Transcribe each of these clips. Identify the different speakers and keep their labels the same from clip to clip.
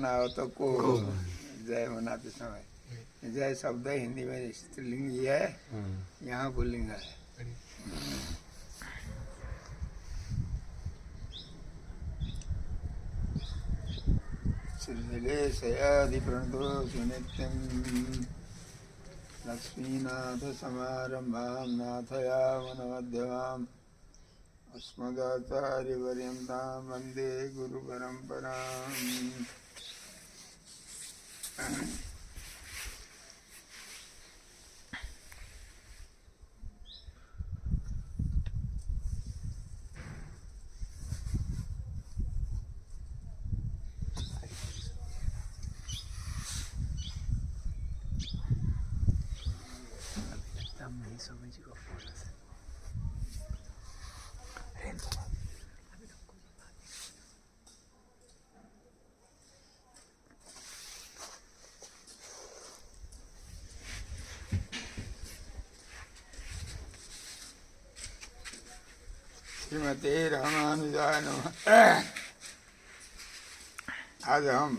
Speaker 1: कहना हो तो को जय मनाते समय। जय शब्द हिंदी में स्त्रीलिंग ही है, यहाँ पुल्लिंग है। श्रीलेशयादिप्रणतोषु नित्यं लक्ष्मीनाथसमारम्भां नाथयामनमध्यमाम् अस्मदाचार्यपर्यन्तां वन्दे गुरुपरम्पराम्। श्रीमते रामानुजाय नमः। आज हम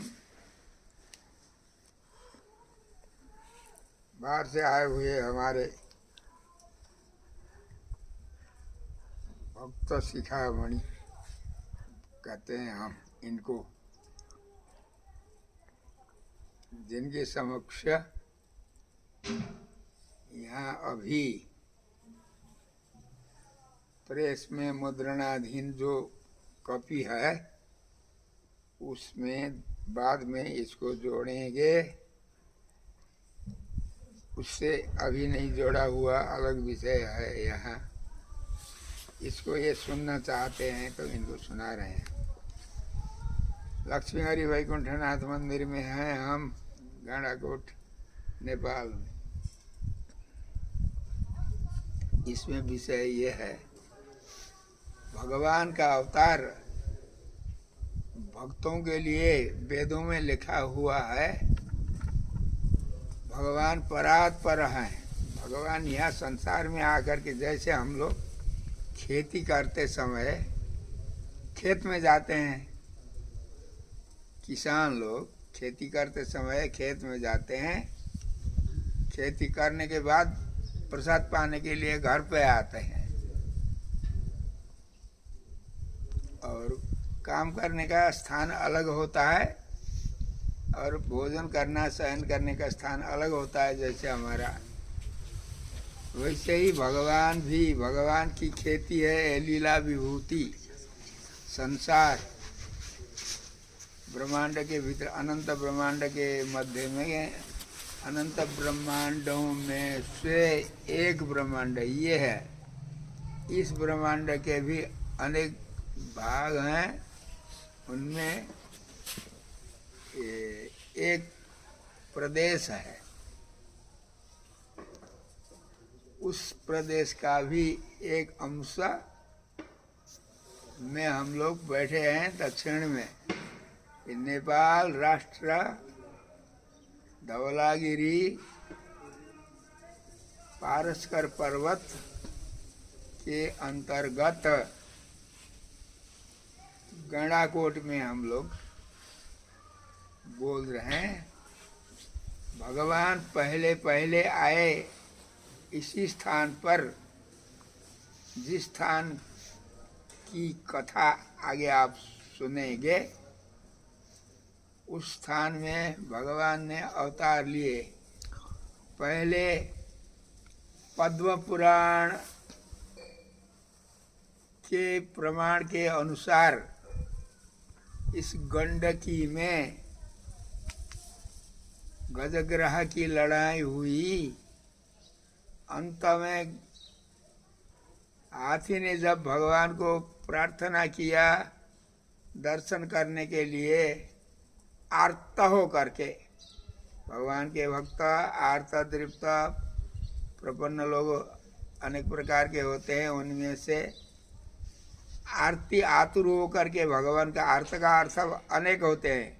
Speaker 1: बाहर से आए हुए हमारे भक्त शिखामणि कहते हैं हम इनको, जिनके समक्ष यहाँ अभी प्रेस में मुद्रणाधीन जो कॉपी है उसमें बाद में इसको जोड़ेंगे। उससे अभी नहीं जोड़ा हुआ अलग विषय है यहाँ। इसको ये सुनना चाहते हैं तो इनको सुना रहे हैं। लक्ष्मी हरि वैकुंठनाथ मंदिर में हैं हम, गंडाकोट नेपाल में। इसमें विषय ये है, भगवान का अवतार भक्तों के लिए वेदों में लिखा हुआ है। भगवान परात्पर हैं। भगवान यहाँ संसार में आकर के, जैसे हम लोग खेती करते समय खेत में जाते हैं, किसान लोग खेती करते समय खेत में जाते हैं, खेती करने के बाद प्रसाद पाने के लिए घर पे आते हैं और काम करने का स्थान अलग होता है और भोजन करना, शयन करने का स्थान अलग होता है। जैसे हमारा, वैसे ही भगवान भी, भगवान की खेती है लीला विभूति। संसार ब्रह्मांड के भीतर, अनंत ब्रह्मांड के मध्य में, अनंत ब्रह्मांडों में से एक ब्रह्मांड ये है। इस ब्रह्मांड के भी अनेक भाग हैं, उनमें एक प्रदेश है। उस प्रदेश का भी एक अंश में हम लोग बैठे हैं दक्षिण में। नेपाल राष्ट्र धवलागिरी पारस्कर पर्वत के अंतर्गत गंडाकोट में हम लोग बोल रहे हैं। भगवान पहले पहले आए इसी स्थान पर, जिस स्थान की कथा आगे आप सुनेंगे, उस स्थान में भगवान ने अवतार लिए। पहले पद्म पुराण के प्रमाण के अनुसार इस गंडकी में गजग्रह की लड़ाई हुई। अंत में हाथी ने जब भगवान को प्रार्थना किया दर्शन करने के लिए, आर्त हो करके, भगवान के भक्त आर्त तृप्त प्रपन्न लोग अनेक प्रकार के होते हैं, उनमें से आरती आतुर हो करके, भगवान का अर्थ का अर्थ अनेक होते हैं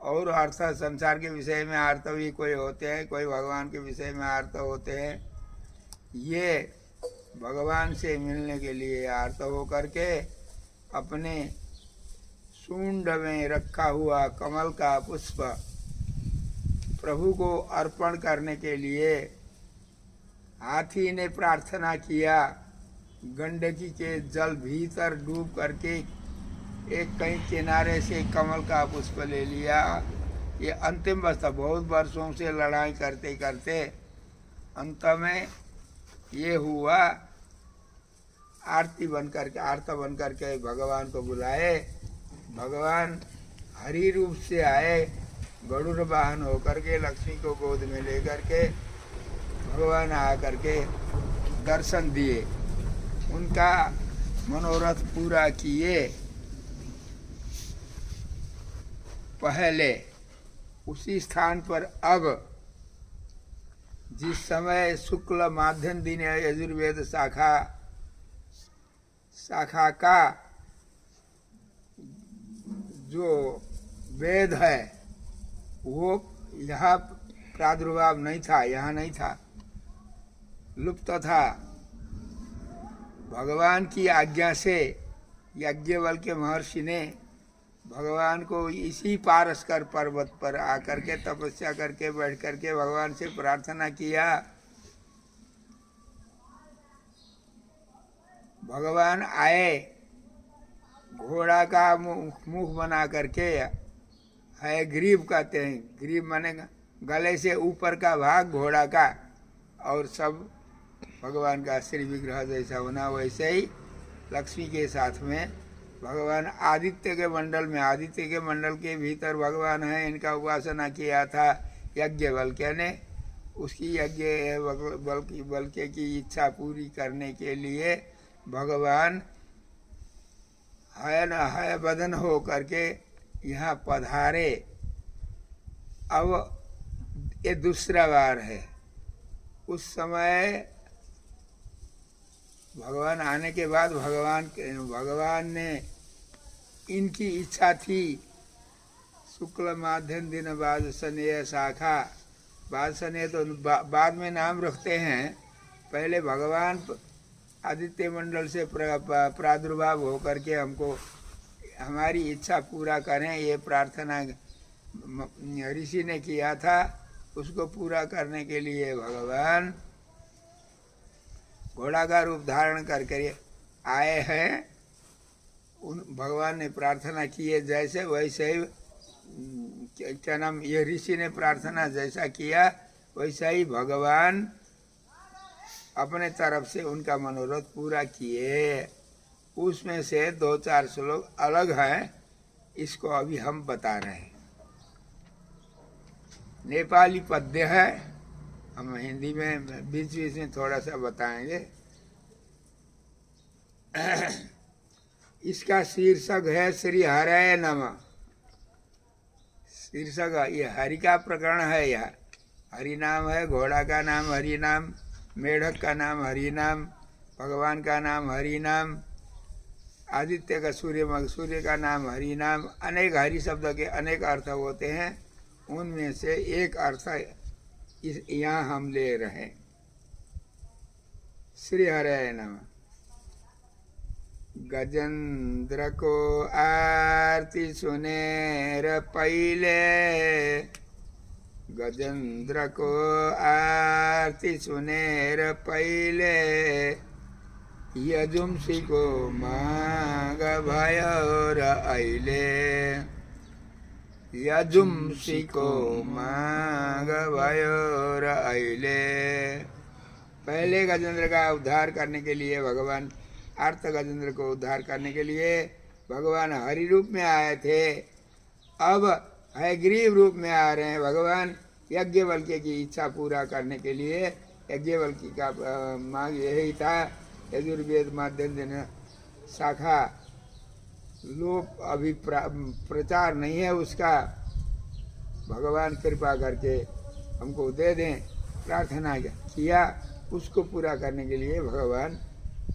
Speaker 1: और अर्थ संसार के विषय में अर्थ भी कोई होते हैं, कोई भगवान के विषय में अर्थ होते हैं। ये भगवान से मिलने के लिए अर्थ हो करके अपने सूंड में रखा हुआ कमल का पुष्प प्रभु को अर्पण करने के लिए हाथी ने प्रार्थना किया, गंडकी के जल भीतर डूब करके एक कहीं किनारे से कमल का पुष्प ले लिया। ये अंतिम अवस्था, बहुत वर्षों से लड़ाई करते करते अंत में ये हुआ। आरती बन करके भगवान को बुलाए। भगवान हरि रूप से आए, गरुड़ वाहन होकर के लक्ष्मी को गोद में लेकर के भगवान आ करके दर्शन दिए, उनका मनोरथ पूरा किए। पहले उसी स्थान पर अब जिस समय शुक्ल माध्यम दिन यजुर्वेद शाखा का जो वेद है वो यहाँ प्रादुर्भाव नहीं था, यहाँ नहीं था, लुप्त था। भगवान की आज्ञा से याज्ञवल्क्य महर्षि ने भगवान को इसी पारस्कर पर्वत पर आकर के तपस्या करके बैठ करके भगवान से प्रार्थना किया। भगवान आए, घोड़ा का मुख बना करके है, ग्रीव कहते हैं, ग्रीव माने गले से ऊपर का भाग घोड़ा का, और सब भगवान का श्री विग्रह जैसा होना। वैसे ही लक्ष्मी के साथ में भगवान आदित्य के मंडल में, आदित्य के मंडल के भीतर भगवान है, इनका उपासना किया था याज्ञवल्क्य ने। उसकी याज्ञवल्क्य की इच्छा पूरी करने के लिए भगवान है न है बदन हो करके यहाँ पधारे। अब ये दूसरा बार है। उस समय भगवान आने के बाद भगवान ने, इनकी इच्छा थी, शुक्ल माध्यम दिन बाद सनेय शाखा, बाद सनेय तो बाद में नाम रखते हैं, पहले भगवान आदित्य मंडल से प्रादुर्भाव होकर के हमको हमारी इच्छा पूरा करें, ये प्रार्थना ऋषि ने किया था। उसको पूरा करने के लिए भगवान घोड़ा का रूप धारण करके आए हैं। उन भगवान ने प्रार्थना की है जैसे, वैसे ही क्या नाम, ये ऋषि ने प्रार्थना जैसा किया वैसा ही भगवान अपने तरफ से उनका मनोरथ पूरा किए। उसमें से 2-4 श्लोक अलग हैं, इसको अभी हम बता रहे हैं। नेपाली पद्य है, हम हिंदी में बीच बीच में थोड़ा सा बताएंगे। इसका शीर्षक है श्री हरये नमः। शीर्षक ये हरि का प्रकरण है। यह हरि नाम है, घोड़ा का नाम हरि नाम, मेढक का नाम हरि नाम, भगवान का नाम हरि नाम, आदित्य का सूर्य का नाम हरि नाम। अनेक हरि शब्द के अनेक अर्थ होते हैं, उनमें से एक अर्थ यहाँ हम ले रहे हैं। श्री हरये नमः। गजेंद्र को आरती सुनेर पहिले, गजेंद्र को आरती सुनेर पहिले, यजुंसी को मांग भयोर अहिले, यजुंसी को मांग भयोर अहिले। पहले गजेंद्र का उद्धार करने के लिए भगवान, आर्त गजेंद्र को उद्धार करने के लिए भगवान हरि रूप में आए थे। अब हयग्रीव रूप में आ रहे हैं भगवान, याज्ञवल्क्य की इच्छा पूरा करने के लिए। याज्ञवल्क्य का मांग यही था, यजुर्वेद माध्यम दिन शाखा लोप अभी प्रचार नहीं है उसका, भगवान कृपा करके हमको दे दें, प्रार्थना किया। उसको पूरा करने के लिए भगवान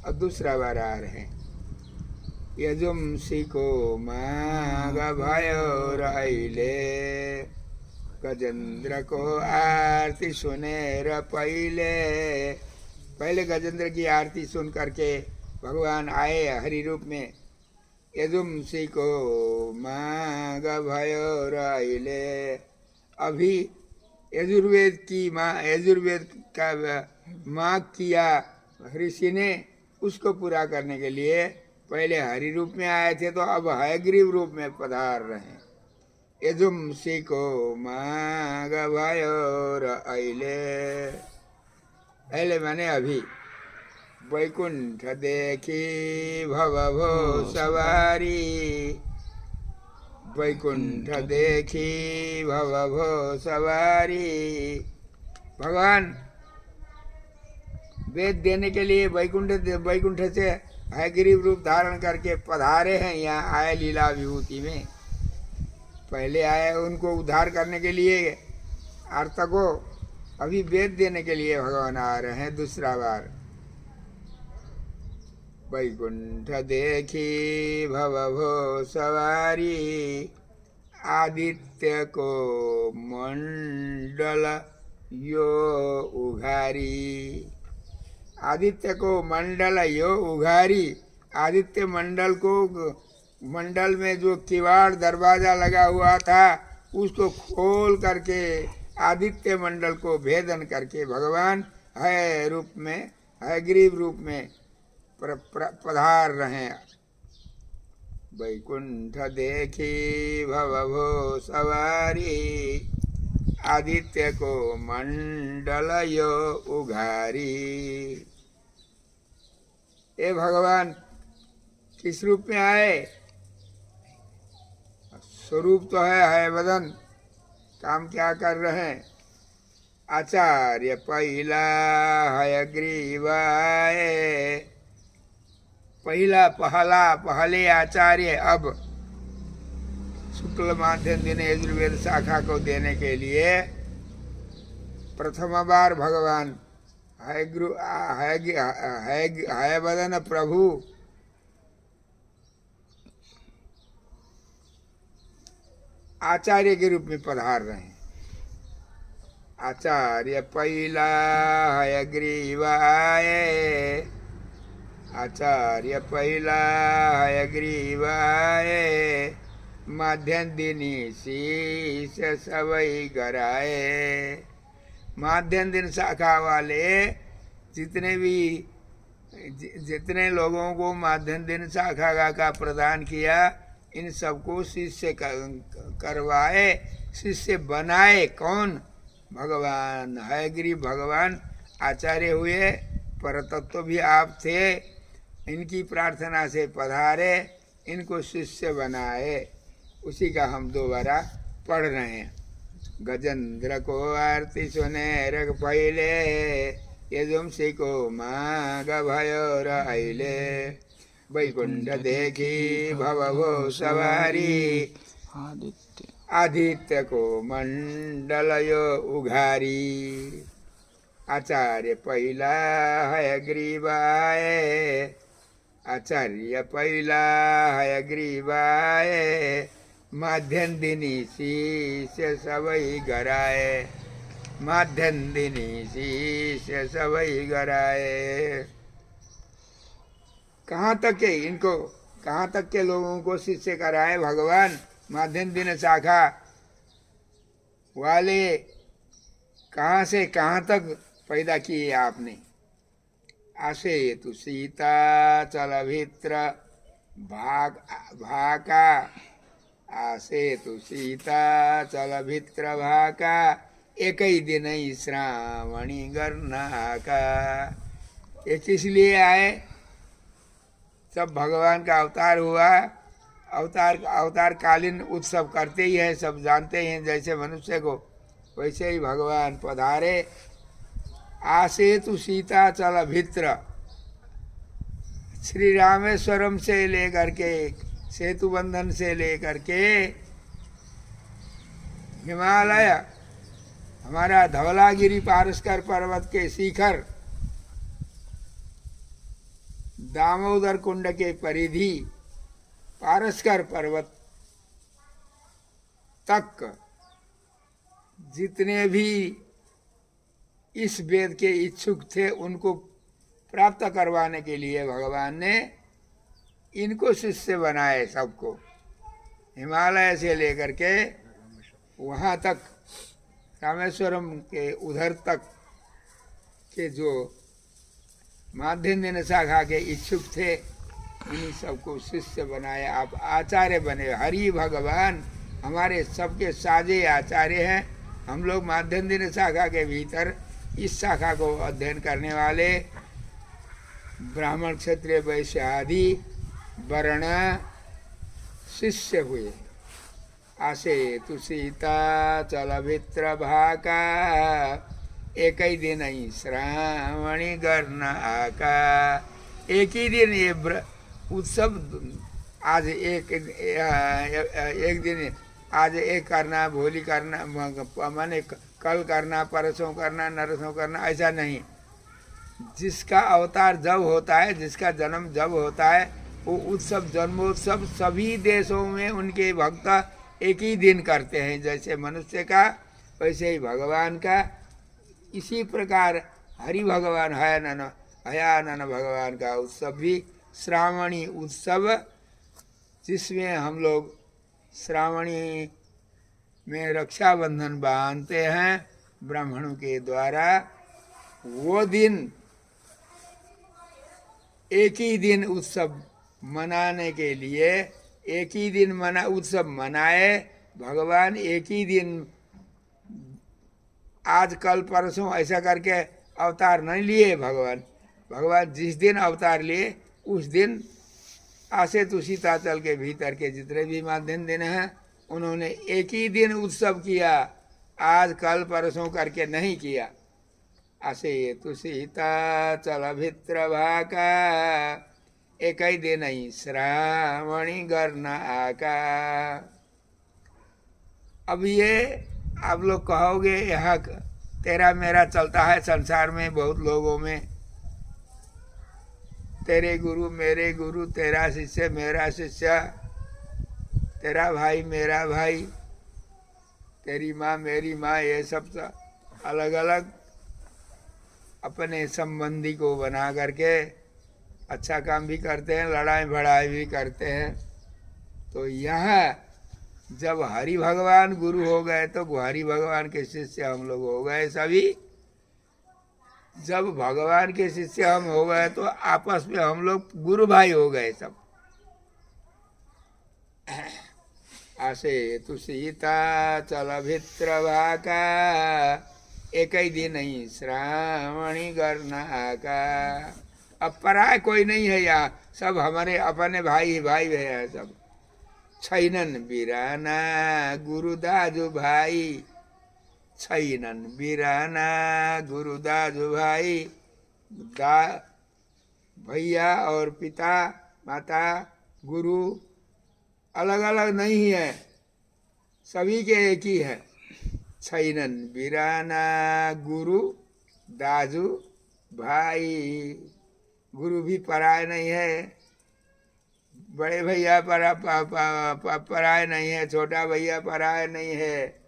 Speaker 1: अब दूसरा बार आ रहे हैं। यजुंसी को मांग भयोर अहिले, गजेंद्र को आरती सुनेर पहिले। पहले गजेंद्र की आरती सुन करके भगवान आए हरि रूप में, यजुंसिको माग भयो राइले। अभी यजुर्वेद की माँ, यजुर्वेद का माग किया ऋषि ने, उसको पूरा करने के लिए पहले हरि रूप में आए थे, तो अब हयग्रीव रूप में पधार रहे हैं। यजुंसिको माग भयो राइले, पहले माने अभी। वैकुंठ देखी भवभो सवारी, वैकुंठ देखी भवभो सवारी। भगवान वेद देने के लिए वैकुंठ से हयग्रीव रूप धारण करके पधारे हैं यहाँ आए लीला विभूति में। पहले आए उनको उद्धार करने के लिए आर्त को, अभी वेद देने के लिए भगवान आ रहे हैं दूसरा बार। वैकुंठ देखी भवभो सवारी, आदित्य को मंडल यो उघारी। आदित्य को मंडल यो उघारी, आदित्य मंडल को, मंडल में जो किवाड़ दरवाजा लगा हुआ था उसको खोल करके आदित्य मंडल को भेदन करके भगवान है रूप में, हयग्रीव रूप में पधार रहे हैं। वैकुंठ देखी भवभो सवारी, आदित्य को मंडल यो उघारी। ये भगवान किस रूप में आए? स्वरूप तो है वदन, काम क्या कर रहे हैं? आचार्य पहला हयग्रीव आए, पहले आचार्य अब शुक्ल माध्यम दिन यजुर्वेद शाखा को देने के लिए प्रथम बार भगवान हयवदन प्रभु आचार्य के रूप में पधार रहे हैं। आचार्य पहला हयग्रीव आए, आचार्य पहला हयग्रीव आए, माध्यम दिनी शीश सबई गराए। माध्यम दिन शाखा वाले जितने लोगों को माध्यम दिन शाखा का प्रदान किया, इन सबको शिष्य करवाए, शिष्य बनाए। कौन? भगवान हयग्रीव भगवान आचार्य हुए, परतत्व भी आप थे, इनकी प्रार्थना से पधारे, इनको शिष्य बनाए। उसी का हम दोबारा पढ़ रहे हैं। गजेंद्र को आरती सुने रग पहले, यजुंसी को माग भयो राइले। वैकुंठ देखी भवभो सवारी, आदित्य को मंडल यो उघारी। आचार्य पहला हयग्रीव आए, आचार्य पहला हयग्रीव आए, माध्यम दिनी शीश सबई गराए। माध्यम दिनी शीश सबई गराए। कहाँ तक के इनको, कहाँ तक के लोगों को शिष्य कराए भगवान? माध्यम दिन शाखा वाले कहाँ से कहाँ तक पैदा किए आपने? आसे तु सीता चल भित्र भाका, आसे तु सीता चल भित्र भाका, एक ही दिन ही श्रावणी गरना का। ये किस लिए आए? सब भगवान का अवतार हुआ, अवतार कालीन उत्सव करते ही हैं, सब जानते हैं। जैसे मनुष्य को वैसे ही भगवान पधारे। आसेतु सीता चल भित्र, श्री रामेश्वरम से लेकर के, सेतु बंधन से लेकर के हिमालय, हमारा धवलागिरी पारस्कर पर्वत के शिखर, दामोदर कुंड के परिधि पारस्कर पर्वत तक जितने भी इस वेद के इच्छुक थे, उनको प्राप्त करवाने के लिए भगवान ने इनको शिष्य बनाए सबको, हिमालय से लेकर के वहाँ तक, रामेश्वरम के उधर तक के जो माध्यम शाखा के इच्छुक थे उन्हीं सबको शिष्य बनाए। आप आचार्य बने। हरि भगवान हमारे सबके साझे आचार्य हैं। हम लोग माध्यम शाखा के भीतर इस शाखा को अध्ययन करने वाले ब्राह्मण क्षत्रिय वैश्य आदि वर्ण शिष्य हुए। आसे तु सीता चल भित्र भाका, एक ही दिन ही श्रावणी गर्न आका। एक ही दिन ये उत्सव, आज एक दिन, आज एक करना, भोली करना, माने कल करना, परसों करना, नरसों करना, ऐसा नहीं। जिसका अवतार जब होता है, जिसका जन्म जब होता है, वो उत्सव, जन्मोत्सव सभी देशों में उनके भक्त एक ही दिन करते हैं। जैसे मनुष्य का वैसे ही भगवान का। इसी प्रकार हरि भगवान हयानन भगवान का उत्सव भी श्रावणी उत्सव, जिसमें हम लोग श्रावणी में रक्षाबंधन बांधते हैं ब्राह्मणों के द्वारा। वो दिन, एक ही दिन उत्सव मनाने के लिए, एक ही दिन उत्सव मनाए भगवान। एक ही दिन, आज कल परसों ऐसा करके अवतार नहीं लिए भगवान। भगवान जिस दिन अवतार लिए उस दिन आसे तु सीताचल के भीतर के जितने भी माध्यम दिन हैं उन्होंने एक ही दिन उत्सव किया, आज कल परसों करके नहीं किया। आसे तु सीताचल भित्र भाका, एक ही दिन ही श्रावणी गर्न आका। अब ये आप लोग कहोगे यहाँ तेरा मेरा चलता है संसार में, बहुत लोगों में तेरे गुरु मेरे गुरु, तेरा शिष्य मेरा शिष्य, तेरा भाई मेरा भाई, तेरी माँ मेरी माँ, ये सब अलग अलग अपने संबंधी को बना करके अच्छा काम भी करते हैं, लड़ाई भड़ाई भी करते हैं। तो यह जब हरि भगवान गुरु हो गए तो हरि भगवान के शिष्य हम लोग हो गए सभी। जब भगवान के शिष्य हम हो गए तो आपस में हम लोग गुरु भाई हो गए सब। आसे तु सीता चल भित्र भाका, एक ही दिन ही श्रावणी गर्न आका। अब पराय कोई नहीं है यहाँ, सब हमारे अपने भाई भाई है सब। छैनन बिराना गुरु दाजु भाई, छैनन बिराना गुरु दाजु भाई। भैया और पिता माता गुरु अलग अलग नहीं है, सभी के एक ही है। छैनन बिराना गुरु दाजु भाई, गुरु भी पराय नहीं है, बड़े भैया पराय नहीं है, छोटा भैया पराय नहीं है,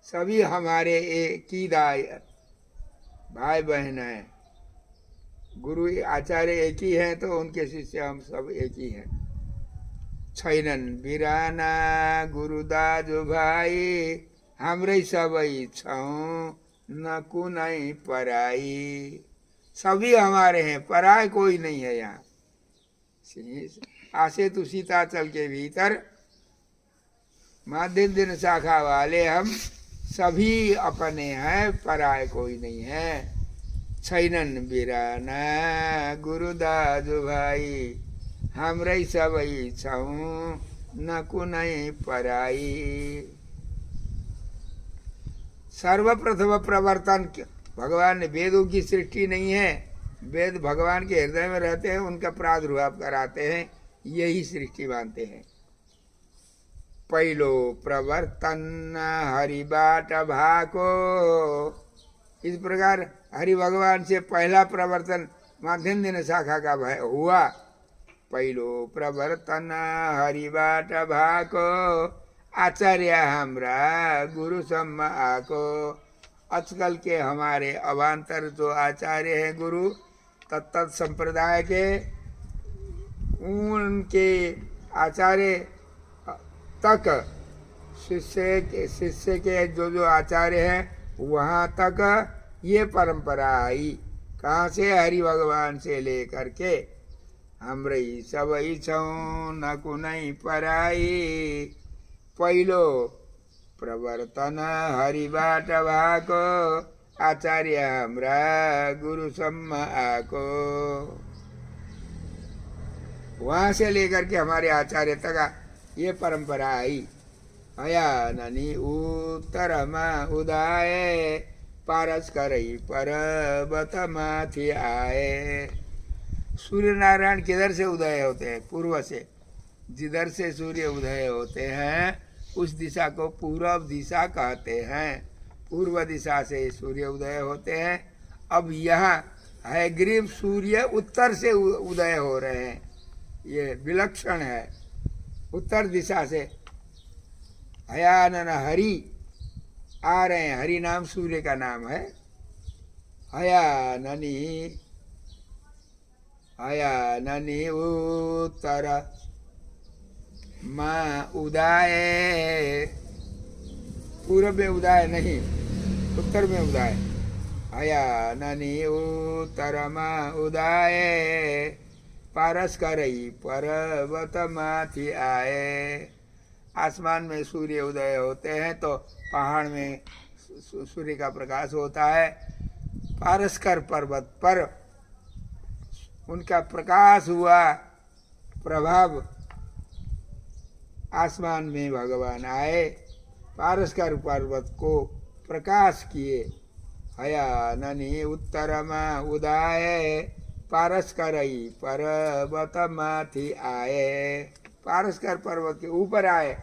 Speaker 1: सभी हमारे एक ही भाई बहन है। गुरु आचार्य एक ही हैं तो उनके शिष्य हम सब एक ही हैं। छैनन बिराना गुरु दाजु भाई, हाम्रै सबै छौं न कुनै पराई। सभी हमारे हैं, पराय कोई नहीं है यहाँ। आसे तु सीताचल के भीतर माध्यम शाखा वाले हम सभी अपने हैं, पराय कोई नहीं है। छैनन बिराना गुरु दाजु भाई, हाम्रै सबै छौं न कुनै पराई। सर्वप्रथम प्रवर्तन, भगवान ने वेदों की सृष्टि नहीं है, वेद भगवान के हृदय में रहते हैं, उनका प्रादुर्भाव कराते हैं, यही सृष्टि मानते हैं। पहिलो प्रवर्तन हरि बाट भाको, इस प्रकार हरि भगवान से पहला प्रवर्तन माध्यम शाखा का हुआ। पहिलो प्रवर्तन हरि बाट भाको, आचार्य हाम्रा गुरु सम्म आको। आजकल के हमारे अवान्तर जो आचार्य हैं गुरु, तत्त संप्रदाय के, उनके आचार्य तक, शिष्य के जो आचार्य हैं वहाँ तक ये परंपरा आई। कहाँ से? हरि भगवान से लेकर के हमरई सब छौं न कुनै पराई, पहिलो प्रवर्तन हरिबाट भएको, आचार्य हाम्रा गुरुसम्म आको। वहाँ से लेकर के हमारे आचार्य तक ये परंपरा आई। अयाननी उत्तरमा उदाए, पारस करै पर्वत माथि आए। सूर्य नारायण किधर से उदय होते हैं? पूर्व से। जिधर से सूर्य उदय होते हैं उस दिशा को पूर्व दिशा कहते हैं। पूर्व दिशा से सूर्य उदय होते हैं। अब यहाँ हयग्रीव सूर्य उत्तर से उदय हो रहे हैं, ये विलक्षण है। उत्तर दिशा से हयानन हरि आ रहे हैं। हरि नाम सूर्य का नाम है। हयाननी उत्तर माँ उदाय, पूर्व में उदाय नहीं, उत्तर में उदाय। हयाननी उत्तर माँ उदाय, पारस करई पर्वत माथि आए। आसमान में सूर्य उदय होते हैं तो पहाड़ में सूर्य का प्रकाश होता है। पारस्कर पर्वत पर उनका प्रकाश हुआ, प्रभाव आसमान में भगवान आए, पारस्कर पर्वत को प्रकाश किए। हयाननी उत्तरमा उदाए, पारस्करई पर्वत माथि आए। पारस्कर पर्वत के ऊपर आए।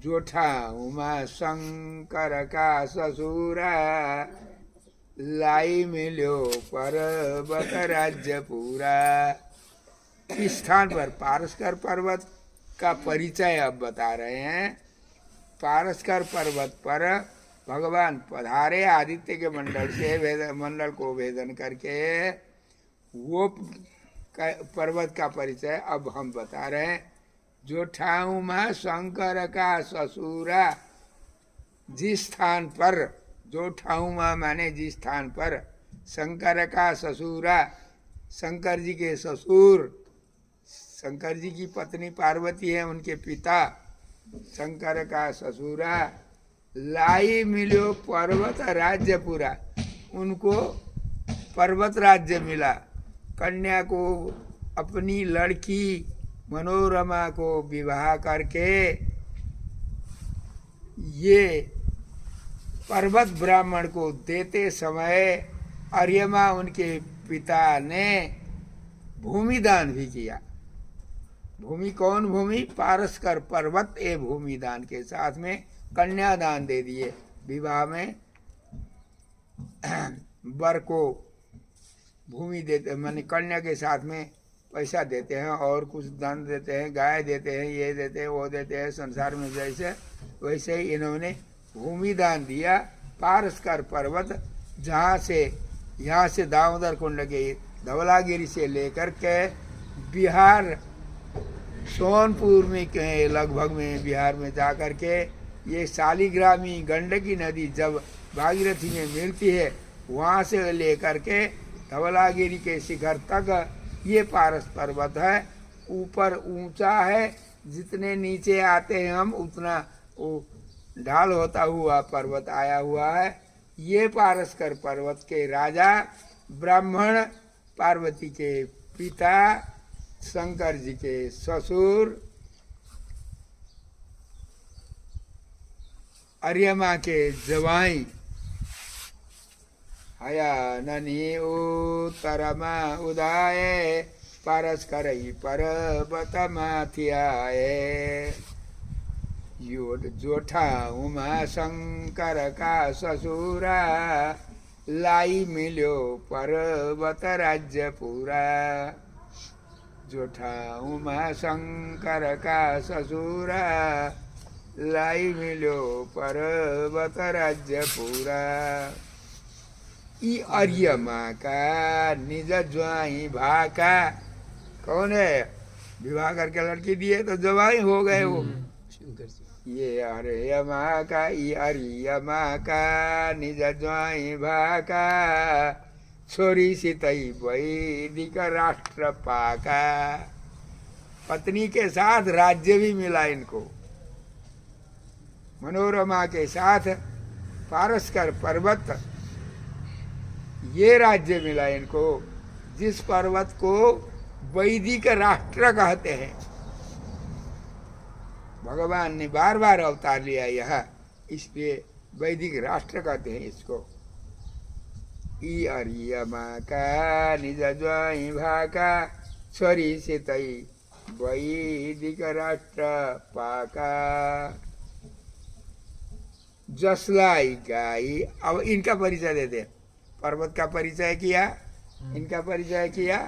Speaker 1: जोठाउमा शंकर का ससुरा, लाई मिल्यो पर्वत राज्य पूरा। इस स्थान पर पारस्कर पर्वत का परिचय अब बता रहे हैं। पारस्कर पर्वत पर भगवान पधारे आदित्य के मंडल से, मंडल को भेदन करके। वो पर्वत का परिचय अब हम बता रहे हैं। जो ठाऊ में शंकर का ससुरा, जिस स्थान पर, जो ठाऊ में माने जिस स्थान पर, शंकर का ससुरा, शंकर जी के ससुर, शंकर जी की पत्नी पार्वती है, उनके पिता शंकर का ससुरा। लाई मिलो पर्वत राज्य पूरा, उनको पर्वत राज्य मिला। कन्या को, अपनी लड़की मनोरमा को विवाह करके ये पर्वत ब्राह्मण को देते समय अर्यमा उनके पिता ने भूमि दान भी किया। भूमि, कौन भूमि? पारस्कर पर्वत ए भूमि दान के साथ में कन्यादान दे दिए। विवाह में वर को भूमि देते, माने कन्या के साथ में पैसा देते हैं और कुछ दान देते हैं, गाय देते हैं, ये देते हैं, वो देते हैं। संसार में जैसे वैसे ही इन्होंने भूमि दान दिया। पारस्कर पर्वत, जहाँ से, यहाँ से दामोदर कुंड के धवलागिरी से लेकर के बिहार सोनपुर में के लगभग में बिहार में जा कर के ये शालिग्रामी गंडकी नदी जब भागीरथी में मिलती है, वहाँ से लेकर के धवलागिरी के शिखर तक ये पारस पर्वत है। ऊपर ऊंचा है, जितने नीचे आते हैं हम उतना वो ढाल होता हुआ पर्वत आया हुआ है। ये पारस्कर पर्वत के राजा ब्राह्मण, पार्वती के पिता, शंकर जी के ससुर, अर्यमा के जवाई। हयाननी उत्तरमा उदाए, पारस्करई पर्वत माथि आए। जोठाउमा शंकर का ससुरा, लाई मिल्यो पर्वत राज्य पूरा। जोठाउमा शंकर का ससुरा, लाई मिल्यो पर्वत राज्य पूरा। ई अर्यमा का निज ज्वाई भाका, कौन है? विवाह करके लड़की दिए तो जवाई हो गए वो। ये अरे यमा का ये अरे यमा का निज ज्वाई भाका छोरी सितई वैदिक राष्ट्र पाका। पत्नी के साथ राज्य भी मिला इनको। मनोरमा के साथ पारस्कर पर्वत ये राज्य मिला इनको, जिस पर्वत को वैदिक राष्ट्र कहते हैं। भगवान ने बार बार अवतार लिया यह, इसलिए वैदिक राष्ट्र कहते हैं इसको। ई अरियमा का निज ज्वाई भाका छोरी सितई वैदिक राष्ट्र पाका। जसलाई गाई। अब इनका परिचय देते हैं। पर्वत का परिचय किया, इनका परिचय किया।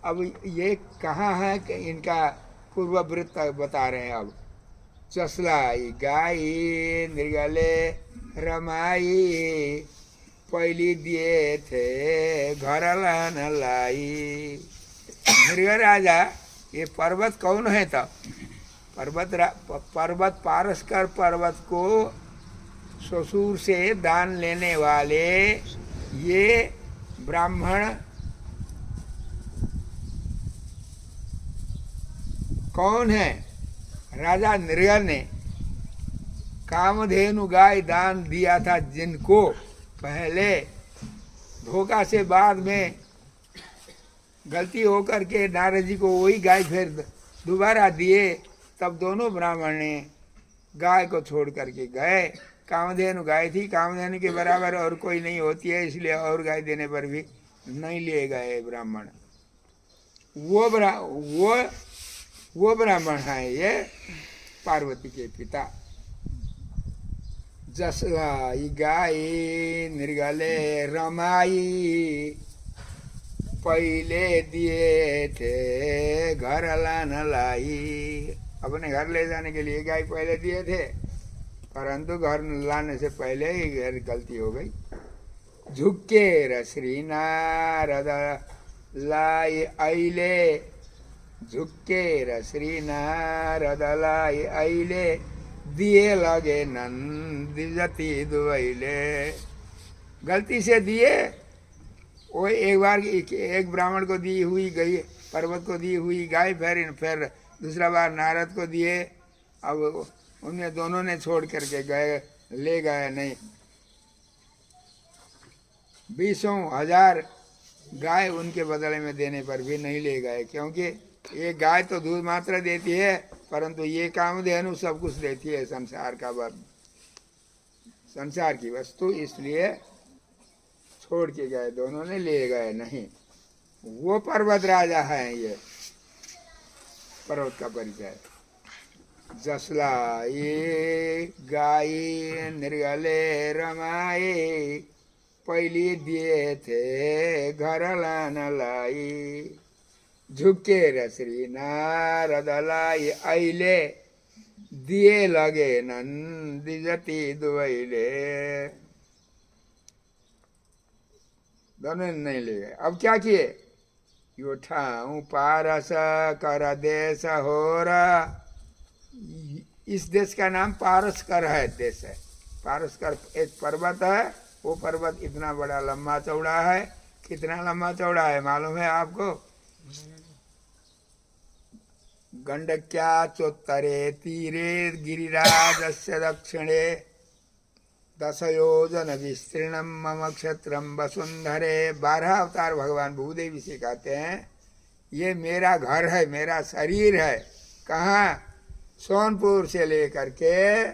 Speaker 1: अब ये कहाँ है कि इनका पूर्व वृत्त बता रहे हैं। अब जसलाई गाई नृगले रमाई पहली दिए थे घर लान लाई। मृग राजा ये पर्वत कौन है? तब पर्वत पारस्कर पर्वत को ससुर से दान लेने वाले ये ब्राह्मण कौन है? राजा नृग ने कामधेनु गाय दान दिया था, जिनको पहले धोखा से बाद में गलती होकर के नारद जी को वही गाय फिर दोबारा दिए। तब दोनों ब्राह्मण ने गाय को छोड़ करके गए। कामधेनु गाय थी, कामधेनु के बराबर और कोई नहीं होती है, इसलिए और गाय देने पर भी नहीं लिए गए ब्राह्मण। वो ब्राह्मण है ये पार्वती के पिता। जसलाई गाई नृगले रमाई पहले दिए थे घर लान लाई। अपने घर ले जाने के लिए गाय पहले दिए थे, परंतु घर लाने से पहले ही गलती हो गई। झुके रश्री नारद लाई आइले झुके रश्री नारद लाई आइले दिए लगे नंद जति दुआइले। गलती से दिए वो एक बार एक ब्राह्मण को दी हुई गई, पर्वत को दी हुई गाय फिर दूसरा बार नारद को दिए। अब उन्हें दोनों ने छोड़ करके गए, ले गए नहीं। 20,000 गाय उनके बदले में देने पर भी नहीं ले गए, क्योंकि ये गाय तो दूध मात्र देती है, परंतु ये कामधेनु सब कुछ देती है, संसार की वस्तु, इसलिए छोड़ के गए, दोनों ने ले गए नहीं। वो पर्वत राजा है ये पर्वत का परिचय। जसलाई गाई नृगले रमाए पहली दिए थे घर लान लाई। झुके रश्री नारद लाई आइले दिए लगे नंद जति दुआइले। दोनों नहीं ले गए। अब क्या किए? यो ठाऊ पारस कर देश हो रहा। इस देश का नाम पारस्कर है, देश है पारस्कर। एक पर्वत है, वो पर्वत इतना बड़ा लंबा चौड़ा है। कितना लंबा चौड़ा है मालूम है आपको? गंडक्या चोत्तरे तीरे गिरिराजस्य दक्षिणे 10 योजन विस्तीर्णम मम क्षेत्रम वसुंधरे। 12 अवतार भगवान भूदेवी से कहते हैं ये मेरा घर है, मेरा शरीर है। कहाँ? सोनपुर से लेकर के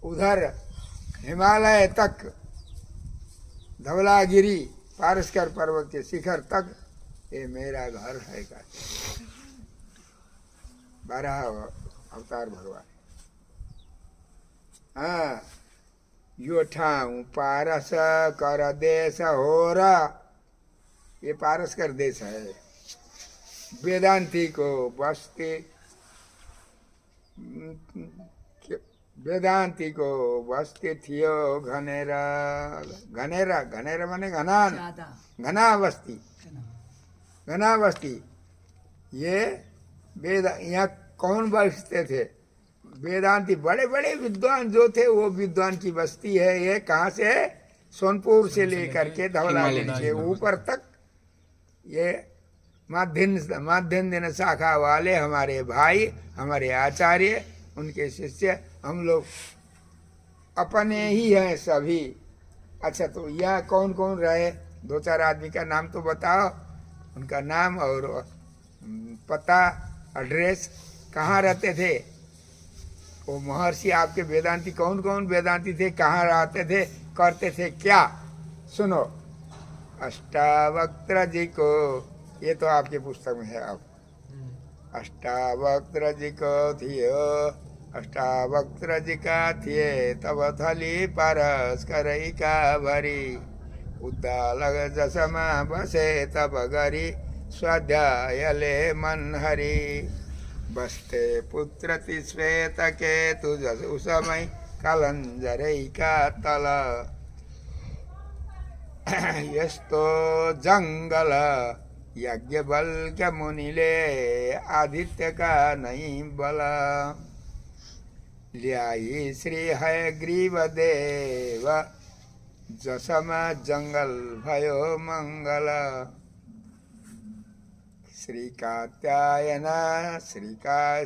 Speaker 1: उधर हिमालय तक, धवलागिरी पारस्कर पर्वत के शिखर तक ये मेरा घर है। का 12 अवतार भगवान। हाँ, यो ठाऊ पारस कर देश हो रहा। ये पारस्कर देश है। वेदांती को बस्ती, वेदांती को बस्ती थियो घनेरा। घनेरा घनेरा माने घना, घना बस्ती। घना बस्ती। ये वेद यहाँ कौन बसते थे? वेदांती बड़े बड़े विद्वान जो थे वो विद्वान की बस्ती है। ये कहाँ से है? सोनपुर से लेकर के धवलागिरी के ऊपर तक ये माध्यम दिन शाखा वाले हमारे भाई, हमारे आचार्य, उनके शिष्य, हम लोग अपने ही हैं सभी। अच्छा, तो यह कौन कौन रहे? 2-4 आदमी का नाम तो बताओ, उनका नाम और पता, एड्रेस, कहाँ रहते थे वो महर्षि आपके वेदांती। कौन कौन वेदांती थे? कहाँ रहते थे? करते थे क्या? सुनो। अष्टावक्र जी को, ये तो आपके पुस्तक में है। अब अष्टावक्र जी को थियो, अष्टावक्र जी का थिए तब थली परस करई का भरी, उद्दालक जसमा बसे तब गरी, स्वाध्यायले मन हरि, बसते पुत्र श्वेत के तुझ उसमय कलंजरई का तल, यस्तो जंगल यज्ञ बल के मुनिले, आदित्य का नहीं बल, ल्याई श्री है ग्रीव देव, जसमा जंगल भयो मंगल, श्री कात्यायन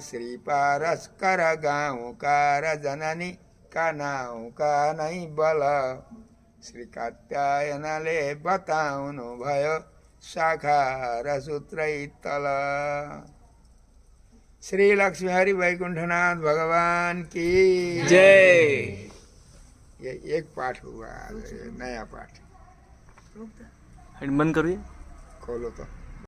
Speaker 1: श्री पारस्कर गाँव कार जननी का नाव का नहीं बल, श्री कात्यायन ले बताउनु भयो शाखा रसूत्र तल। श्री लक्ष्मी हरि वैकुंठनाथ भगवान की
Speaker 2: जय।
Speaker 1: ये एक पाठ हुआ, नया पाठ।
Speaker 2: बंद करिए,
Speaker 1: खोलो तो।